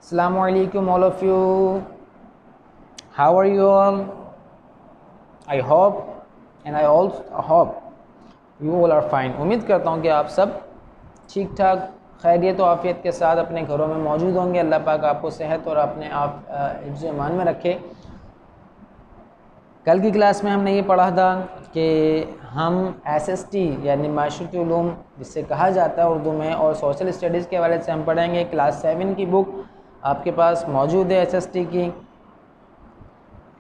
Assalamu alaikum all of you. How are you all? I hope and I also hope you all are fine. उम्मीद करता हूँ कि आप सब ठीक ठाक खैरियत और आफियत के साथ अपने घरों में मौजूद होंगे। अल्लाह पाक आपको सेहत और अपने आप हिफ्ज़ ईमान में रखे। कल की क्लास में हमने ये पढ़ा था कि हम SST यानी माशरती उलूम जिससे कहा जाता है उर्दू में और सोशल स्टडीज़ के हवाले से हम पढ़ेंगे। क्लास 7 की बुक आपके पास मौजूद है।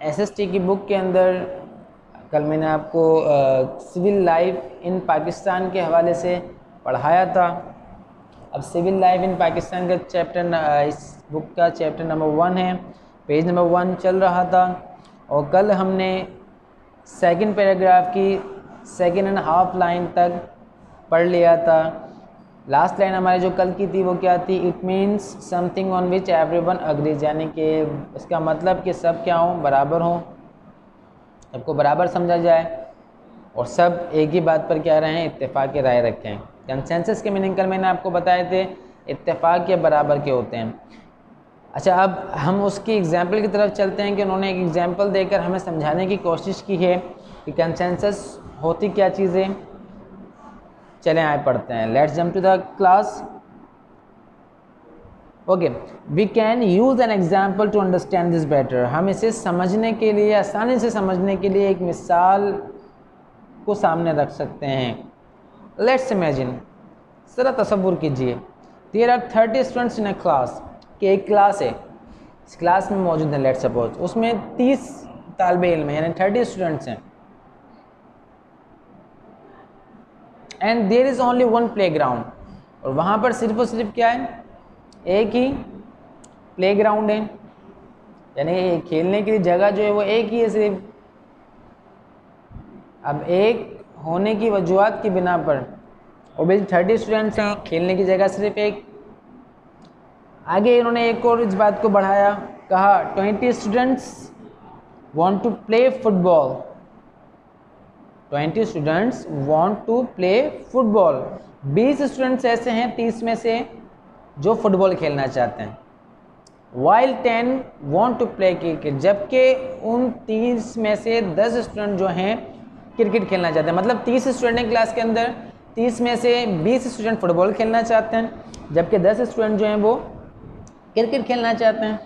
SST की बुक के अंदर कल मैंने आपको सिविल लाइफ इन पाकिस्तान के हवाले से पढ़ाया था। अब सिविल लाइफ इन पाकिस्तान का चैप्टर इस बुक का चैप्टर नंबर 1 है, पेज नंबर 1 चल रहा था और कल हमने सेकंड पैराग्राफ की सेकंड एंड हाफ लाइन तक पढ़ लिया था। लास्ट लाइन हमारी जो कल की थी वो क्या थी? It means something on which everyone agrees, यानी कि इसका मतलब कि सब क्या हों, बराबर हों, सबको बराबर समझा जाए और सब एक ही बात पर क्या रहें, इत्तेफाक की राय रखें। कंसेंसस के मीनिंग कल मैंने आपको बताए थे इत्तेफाक या बराबर के होते हैं। अच्छा, अब हम उसकी एग्जाम्पल की तरफ चलते हैं कि उन्होंने एक एग्जाम्पल देकर हमें समझाने की कोशिश की है कि कंसेंसस होती क्या चीज़ें। चलें आए पढ़ते हैं। Let's jump to the class. Okay, we can use an example to understand this better. हम इसे समझने के लिए, आसानी से समझने के लिए एक मिसाल को सामने रख सकते हैं। लेट्स इमेजिन, ज़रा तसव्वुर कीजिए, there are 30 students in a class, कि एक क्लास है, इस क्लास में मौजूद है, लेट्स सपोज उसमें 30 तालिब इल्म यानी 30 स्टूडेंट्स हैं। And there is only one playground, और वहाँ पर सिर्फ और सिर्फ क्या है, एक ही प्ले ग्राउंड है, यानी खेलने की जगह जो है वो एक ही है सिर्फ। अब एक होने की वजूहत की बिना पर और भाई 30 स्टूडेंट्स हैं, खेलने की जगह सिर्फ एक। आगे इन्होंने एक और इस बात को बढ़ाया, कहा 20 students want to play football, 20 students want to play football. 20 students ऐसे हैं 30 में से जो फुटबॉल खेलना चाहते हैं। While 10 want to play cricket, जबकि उन 30 में से 10 स्टूडेंट जो हैं क्रिकेट खेलना चाहते हैं। मतलब 30 स्टूडेंट हैं क्लास के अंदर, 30 में से 20 स्टूडेंट फुटबॉल खेलना चाहते हैं, जबकि 10 स्टूडेंट जो हैं वो क्रिकेट खेलना चाहते हैं।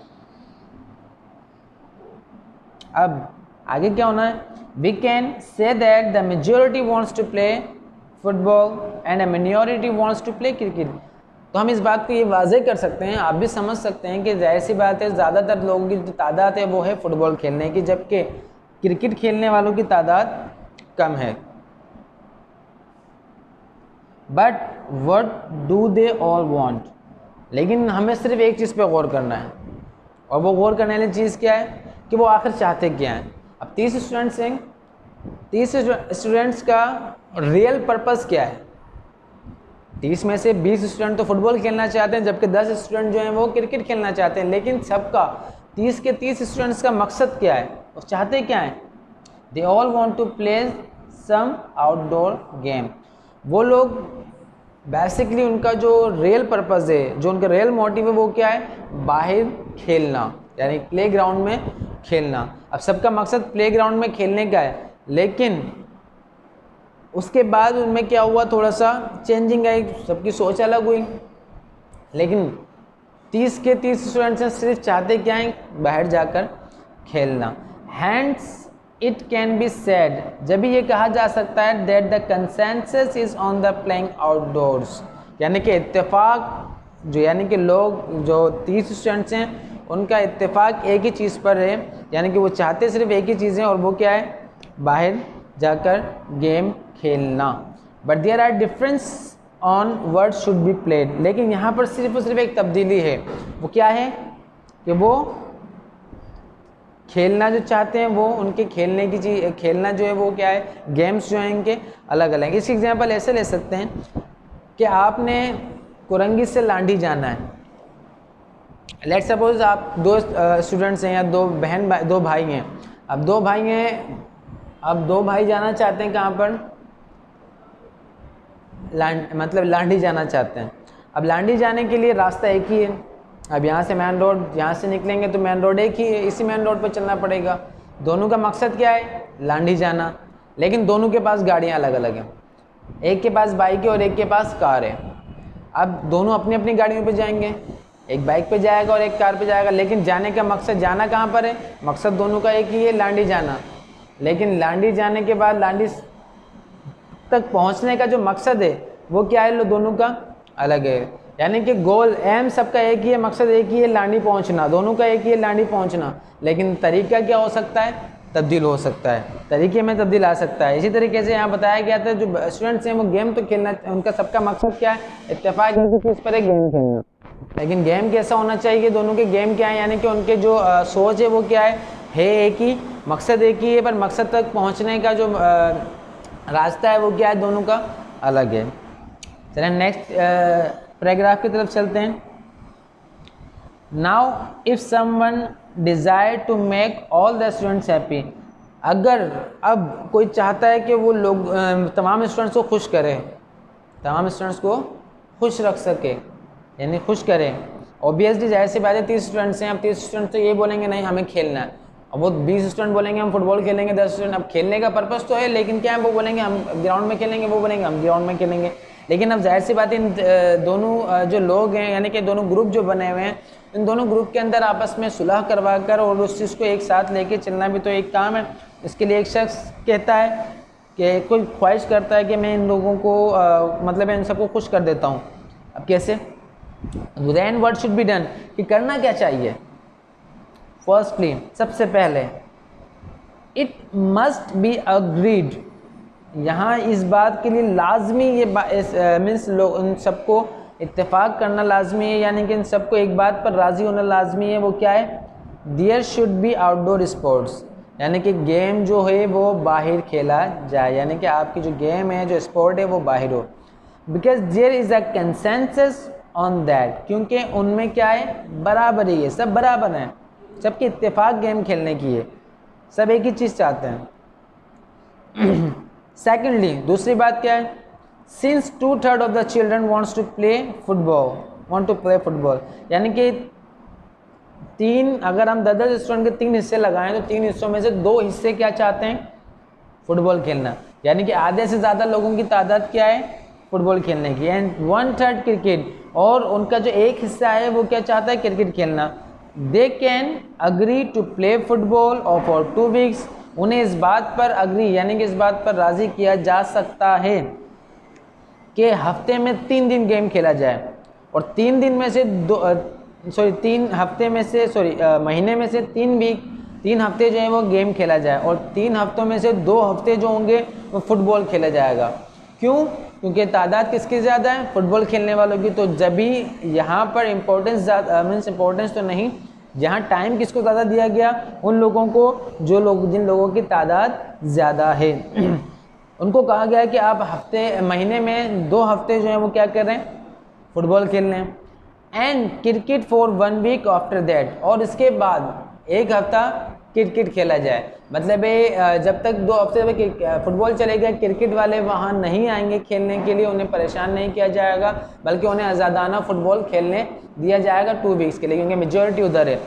अब आगे क्या होना है? We can say that the majority wants to play football and a minority wants to play cricket. तो हम इस बात को ये वाज़े कर सकते हैं, आप भी समझ सकते हैं कि जाहिर सी बात है ज़्यादातर लोगों की जो तादाद है वो है फुटबॉल खेलने की, जबकि क्रिकेट खेलने वालों की तादाद कम है। But what do they all want, लेकिन हमें सिर्फ एक चीज़ पे गौर करना है, और वो गौर करने वाली चीज़ क्या है कि वो आखिर चाहते क्या हैं। अब 30 स्टूडेंट्स हैं, 30 स्टूडेंट्स का रियल पर्पस क्या है? 30 में से 20 स्टूडेंट तो फुटबॉल खेलना चाहते हैं, जबकि 10 स्टूडेंट जो हैं वो क्रिकेट खेलना चाहते हैं। लेकिन सबका 30 के 30 स्टूडेंट्स का मकसद क्या है, वो चाहते क्या हैं? They all want to play some outdoor game. वो लोग बेसिकली उनका जो रियल पर्पस है, जो उनका रियल मोटिव है वो क्या है? बाहर खेलना, यानी प्ले ग्राउंड में खेलना। अब सबका मकसद प्ले ग्राउंड में खेलने का है, लेकिन उसके बाद उनमें क्या हुआ, थोड़ा सा चेंजिंग आई, सबकी सोच अलग हुई। लेकिन 30 के 30 स्टूडेंट्स सिर्फ चाहते क्या हैं? बाहर जाकर खेलना। Hands it can be said, जब भी ये कहा जा सकता है that the consensus is on the playing outdoors, यानी कि इत्तेफाक जो, यानी कि लोग जो 30 स्टूडेंट्स हैं उनका इत्तेफाक एक ही चीज़ पर है, यानी कि वो चाहते सिर्फ एक ही चीज़ है, और वो क्या है? बाहर जाकर गेम खेलना। But there are difference on word should be played, लेकिन यहाँ पर सिर्फ और सिर्फ एक तब्दीली है। वो क्या है कि वो खेलना जो चाहते हैं वो उनके खेलने की चीज़, खेलना जो है वो क्या है? गेम्स जो हैं इनके अलग अलग। इस एग्जांपल ऐसे ले सकते हैं कि आपने कुरंगी से लांडी जाना है। लेट्स सपोज आप 2 स्टूडेंट्स हैं या 2 भाई हैं। अब 2 भाई हैं, अब 2 भाई जाना चाहते हैं कहाँ पर? मतलब लांडी जाना चाहते हैं। अब लांडी जाने के लिए रास्ता एक ही है, अब यहाँ से मेन रोड, यहाँ से निकलेंगे तो मेन रोड एक ही है, इसी मेन रोड पर चलना पड़ेगा। दोनों का मकसद क्या है? लांडी जाना। लेकिन दोनों के पास गाड़ियाँ अलग अलग हैं, एक के पास बाइक है और एक के पास कार है। अब दोनों अपनी अपनी गाड़ियों पे जाएंगे, एक बाइक पे जाएगा और एक कार पे जाएगा, लेकिन जाने का मकसद, जाना कहाँ पर है? मकसद दोनों का एक ही है, लांडी जाना। लेकिन लांडी जाने के बाद लांडी तक पहुँचने का जो मकसद है वो क्या है? दोनों का अलग है। यानी कि गोल, एम सबका एक ही है, मकसद एक ही है, लांडी पहुँचना। दोनों का एक ही है, लांडी पहुँचना। लेकिन तरीका क्या हो सकता है? तब्दील हो सकता है, तरीके में तब्दील आ सकता है। इसी तरीके से यहाँ बताया गया था जो स्टूडेंट्स हैं वो गेम तो खेलना, उनका सबका मकसद क्या है? इत्तेफाक है कि किस पर है? गेम खेलना। लेकिन गेम कैसा होना चाहिए? दोनों के गेम क्या है? यानी कि उनके जो सोच है वो क्या है एक ही, मकसद एक ही है, पर मकसद तक पहुँचने का जो रास्ता है वो क्या है? दोनों का अलग है। चलें नेक्स्ट पैराग्राफ की तरफ चलते हैं। Now if someone desire to make all the students happy, अगर अब कोई चाहता है कि वो लोग तमाम स्टूडेंट्स को खुश करें, तमाम स्टूडेंट्स को खुश रख सके, यानी खुश करें। ऑब्वियसली जाहिर सी बात है 30 स्टूडेंट्स हैं, अब 30 स्टूडेंट्स तो ये बोलेंगे नहीं हमें खेलना है, अब वो 20 स्टूडेंट बोलेंगे हम फुटबॉल खेलेंगे, 10 स्टूडेंट, अब खेलने का पर्पस तो है, लेकिन क्या है वो बोलेंगे हम ग्राउंड में खेलेंगे, वो बोलेंगे हम ग्राउंड में खेलेंगे। लेकिन अब जाहिर सी बात है इन दोनों जो लोग हैं, यानी कि दोनों ग्रुप जो बने हुए हैं, इन दोनों ग्रुप के अंदर आपस में सुलह करवा कर और उस चीज़ को एक साथ लेके चलना भी तो एक काम है। इसके लिए एक शख्स कहता है कि कोई ख्वाहिश करता है कि मैं इन लोगों को मतलब इन सबको खुश कर देता हूँ। अब कैसे? Then what should be done, कि करना क्या चाहिए? फर्स्टली, सबसे पहले, इट मस्ट बी अग्रीड, यहाँ इस बात के लिए लाजमी ये मीन्स लोग उन सबको इत्तेफाक करना लाजमी है, यानी कि इन सबको एक बात पर राज़ी होना लाजमी है। वो क्या है? There should be outdoor sports, यानी कि गेम जो है वो बाहर खेला जाए, यानी कि आपकी जो गेम है, जो स्पोर्ट है वो बाहर हो। Because there is a consensus on that, क्योंकि उनमें क्या है? बराबरी है, सब बराबर हैं, सबकी इत्तेफाक गेम खेलने की है, सब एक ही चीज़ चाहते हैं। सेकेंडली, दूसरी बात क्या है? Since 2/3 of the children wants to play football, यानी कि अगर हम 10 स्टूडेंट के 3 हिस्से लगाएं तो 3 हिस्सों में से 2 हिस्से क्या चाहते हैं? फुटबॉल खेलना, यानी कि आधे से ज़्यादा लोगों की तादाद क्या है? फुटबॉल खेलने की। एंड 1/3 क्रिकेट, और उनका जो एक हिस्सा है वो क्या चाहता है? क्रिकेट खेलना। They can agree to play football और फॉर 2 वीक्स, उन्हें इस बात पर अग्री यानी कि इस बात पर राज़ी किया जा सकता है कि हफ्ते में 3 दिन गेम खेला जाए, और 3 दिन में से महीने में से 3 हफ्ते जो है वो गेम खेला जाए, और 3 हफ्तों में से 2 हफ्ते जो होंगे वो फुटबॉल खेला जाएगा। क्यों? क्योंकि तादाद किसकी ज़्यादा है? फुटबॉल खेलने वालों की। तो जब भी यहाँ पर इम्पोर्टेंस तो नहीं, जहाँ टाइम किसको ज़्यादा दिया गया? उन लोगों को जिन लोगों की तादाद ज़्यादा है। उनको कहा गया कि आप महीने में 2 हफ्ते जो हैं वो क्या कर रहे हैं? फुटबॉल खेल रहे हैं। And cricket for 1 week after that, और इसके बाद 1 हफ्ता क्रिकेट खेला जाए। मतलब जब तक 2 हफ्ते में फुटबॉल चलेगा, क्रिकेट वाले वहाँ नहीं आएंगे खेलने के लिए, उन्हें परेशान नहीं किया जाएगा, बल्कि उन्हें आज़ादाना फुटबॉल खेलने दिया जाएगा 2 वीक्स के लिए, क्योंकि मेजॉरिटी उधर है।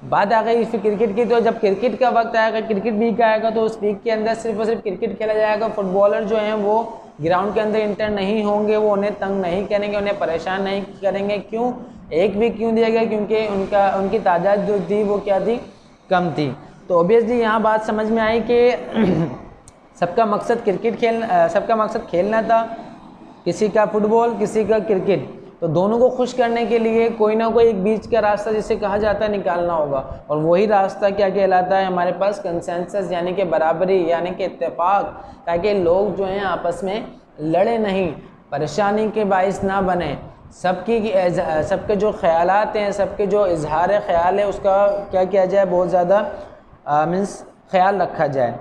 बात आ गई फिर क्रिकेट की, तो जब क्रिकेट का वक्त आएगा, क्रिकेट वीक आएगा, तो उस वीक के अंदर सिर्फ और सिर्फ क्रिकेट खेला जाएगा। फुटबॉलर जो हैं वो ग्राउंड के अंदर इंटर नहीं होंगे, वो उन्हें तंग नहीं करेंगे, उन्हें परेशान नहीं करेंगे। क्यों? 1 वीक क्यों दिया गया? क्योंकि उनकी तादाद जो थी वो क्या थी? कम थी। तो ऑब्वियसली यहाँ बात समझ में आई कि सबका मकसद सबका मकसद खेलना था, किसी का फुटबॉल, किसी का क्रिकेट। तो दोनों को खुश करने के लिए कोई ना कोई एक बीच का रास्ता, जिसे कहा जाता है, निकालना होगा, और वही रास्ता क्या कहलाता है हमारे पास? कंसेंसस, यानी कि बराबरी, यानी कि इत्तेफाक, ताकि लोग जो हैं आपस में लड़े नहीं, परेशानी के बाइस ना बने। सबके जो ख्यालात हैं, सबके जो इजहार ख्याल है, उसका क्या किया जाए? बहुत ज़्यादा ख्याल रखा जाए।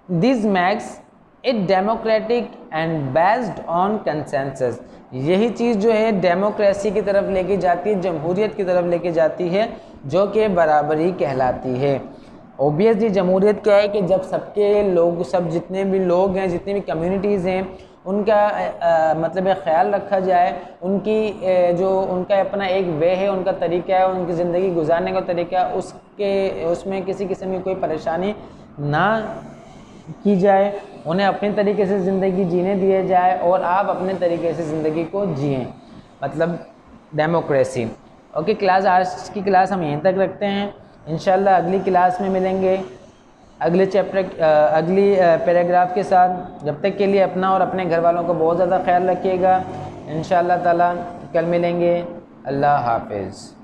This max it democratic and based on consensus, यही चीज़ जो है डेमोक्रेसी की तरफ लेके जाती है, जमहूरियत की तरफ लेके जाती है, जो कि बराबरी कहलाती है। ऑब्वियसली जमहूरियत क्या है कि जब सब जितने भी लोग हैं, जितनी भी कम्युनिटीज़ हैं, उनका मतलब ख्याल रखा जाए, उनकी जो उनका अपना एक वे है, उनका तरीका है, उनकी ज़िंदगी गुजारने का तरीका है, उसमें किसी किस्म की कोई परेशानी ना की जाए, उन्हें अपने तरीके से ज़िंदगी जीने दिए जाए और आप अपने तरीके से ज़िंदगी को जिएं, मतलब डेमोक्रेसी। ओके क्लास, आज की क्लास हम यहीं तक रखते हैं। इंशाल्लाह अगली क्लास में मिलेंगे अगले चैप्टर अगली पैराग्राफ के साथ। जब तक के लिए अपना और अपने घर वालों को बहुत ज़्यादा ख्याल रखिएगा। इंशाल्लाह ताला कल मिलेंगे। अल्लाह हाफिज़।